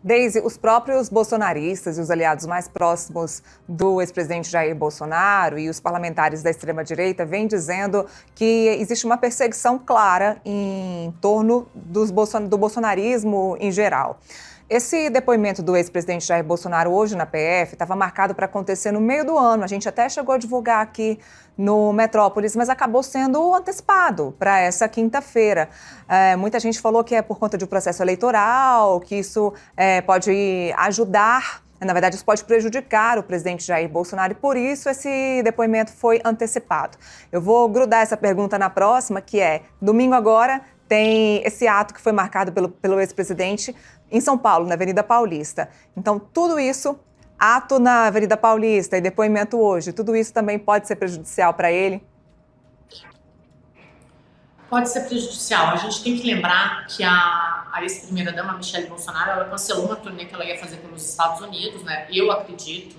Deise, os próprios bolsonaristas e os aliados mais próximos do ex-presidente Jair Bolsonaro e os parlamentares da extrema-direita vêm dizendo que existe uma perseguição clara em torno do bolsonarismo em geral. Esse depoimento do ex-presidente Jair Bolsonaro hoje na PF estava marcado para acontecer no meio do ano. A gente até chegou a divulgar aqui no Metrópolis, mas acabou sendo antecipado para essa quinta-feira. Muita gente falou que é por conta de um processo eleitoral, que isso pode ajudar, na verdade isso pode prejudicar o presidente Jair Bolsonaro e por isso esse depoimento foi antecipado. Eu vou grudar essa pergunta na próxima, que é, domingo agora tem esse ato que foi marcado pelo ex-presidente em São Paulo, na Avenida Paulista. Então, tudo isso, ato na Avenida Paulista e depoimento hoje, tudo isso também pode ser prejudicial para ele? Pode ser prejudicial. A gente tem que lembrar que a ex-primeira-dama, Michele Bolsonaro, ela cancelou uma turnê que ela ia fazer pelos Estados Unidos, né? Eu acredito,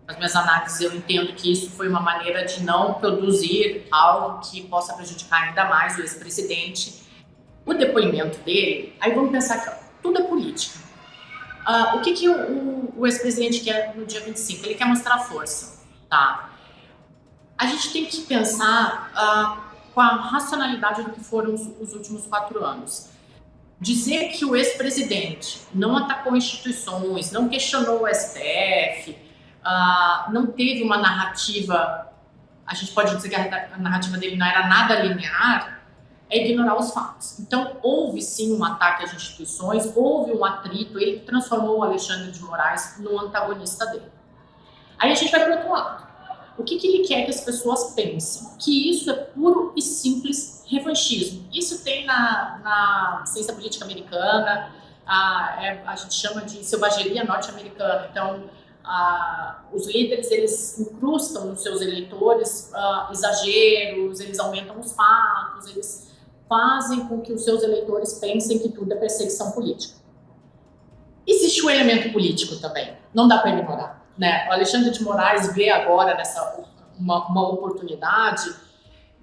nas minhas análises, eu entendo que isso foi uma maneira de não produzir algo que possa prejudicar ainda mais o ex-presidente. O depoimento dele, aí vamos pensar que tudo é política. O que o ex-presidente quer no dia 25? Ele quer mostrar força, tá? A gente tem que pensar com a racionalidade do que foram os últimos 4 anos. Dizer que o ex-presidente não atacou instituições, não questionou o STF, não teve uma narrativa, a gente pode dizer que a narrativa dele não era nada linear, é ignorar os fatos. Então, houve sim um ataque às instituições, houve um atrito, ele transformou o Alexandre de Moraes no antagonista dele. Aí a gente vai para o outro lado. O que ele quer que as pessoas pensem? Que isso é puro e simples revanchismo. Isso tem na ciência política americana, a gente chama de selvageria norte-americana. Então, os líderes, eles incrustam nos seus eleitores exageros, eles aumentam os fatos, eles fazem com que os seus eleitores pensem que tudo é perseguição política. Existe um elemento político também, não dá para ignorar, né? O Alexandre de Moraes vê agora uma oportunidade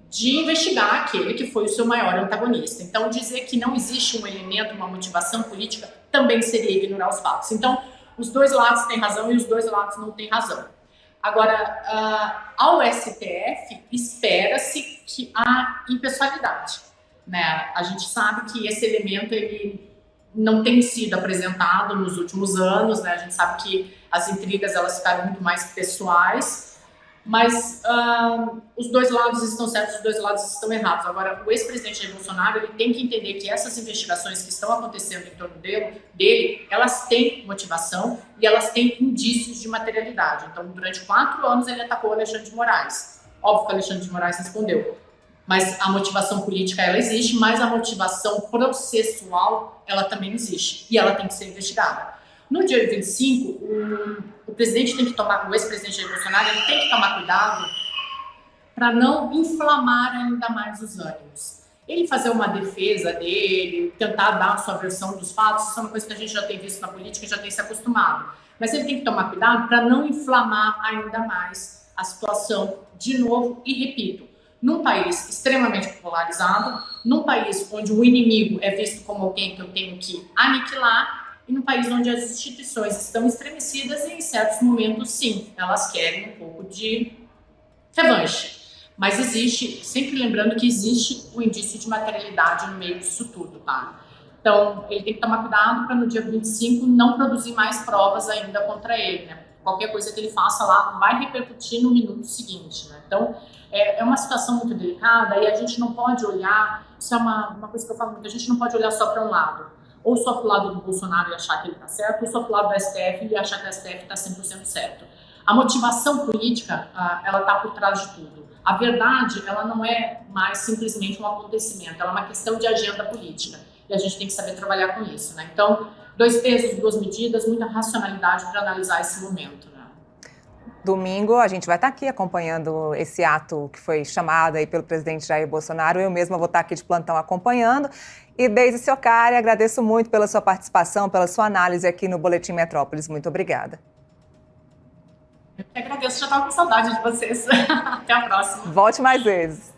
de investigar aquele que foi o seu maior antagonista. Então, dizer que não existe um elemento, uma motivação política, também seria ignorar os fatos. Então, os dois lados têm razão e os dois lados não têm razão. Agora, ao STF, espera-se que há impessoalidade, né? A gente sabe que esse elemento ele não tem sido apresentado nos últimos anos, né? A gente sabe que as intrigas elas ficaram muito mais pessoais, mas os dois lados estão certos, os dois lados estão errados. Agora, o ex-presidente Jair Bolsonaro ele tem que entender que essas investigações que estão acontecendo em torno dele, elas têm motivação e elas têm indícios de materialidade. Então, durante 4 anos ele atacou o Alexandre de Moraes. Óbvio que o Alexandre de Moraes respondeu. Mas a motivação política, ela existe, mas a motivação processual, ela também existe. E ela tem que ser investigada. No dia 25, o presidente tem que tomar, o ex-presidente Jair Bolsonaro, ele tem que tomar cuidado para não inflamar ainda mais os ânimos. Ele fazer uma defesa dele, tentar dar a sua versão dos fatos, isso é uma coisa que a gente já tem visto na política e já tem se acostumado. Mas ele tem que tomar cuidado para não inflamar ainda mais a situação de novo e, repito, num país extremamente polarizado, num país onde o inimigo é visto como alguém que eu tenho que aniquilar e num país onde as instituições estão estremecidas e em certos momentos, sim, elas querem um pouco de revanche. Mas existe, sempre lembrando que existe o indício de materialidade no meio disso tudo, tá? Então, ele tem que tomar cuidado para no dia 25 não produzir mais provas ainda contra ele, né? Qualquer coisa que ele faça lá vai repercutir no minuto seguinte, né? Então, é uma situação muito delicada e a gente não pode olhar, isso é uma coisa que eu falo muito, a gente não pode olhar só para um lado, ou só para o lado do Bolsonaro e achar que ele está certo, ou só para o lado do STF e achar que o STF está 100% certo. A motivação política, ela está por trás de tudo. A verdade, ela não é mais simplesmente um acontecimento, ela é uma questão de agenda política e a gente tem que saber trabalhar com isso, né? Então, 2 pesos, 2 medidas, muita racionalidade para analisar esse momento, né? Domingo a gente vai estar aqui acompanhando esse ato que foi chamado aí pelo presidente Jair Bolsonaro. Eu mesma vou estar aqui de plantão acompanhando. E Deise Ciocari, agradeço muito pela sua participação, pela sua análise aqui no Boletim Metrópolis. Muito obrigada. Eu que agradeço, já estava com saudade de vocês. Até a próxima. Volte mais vezes.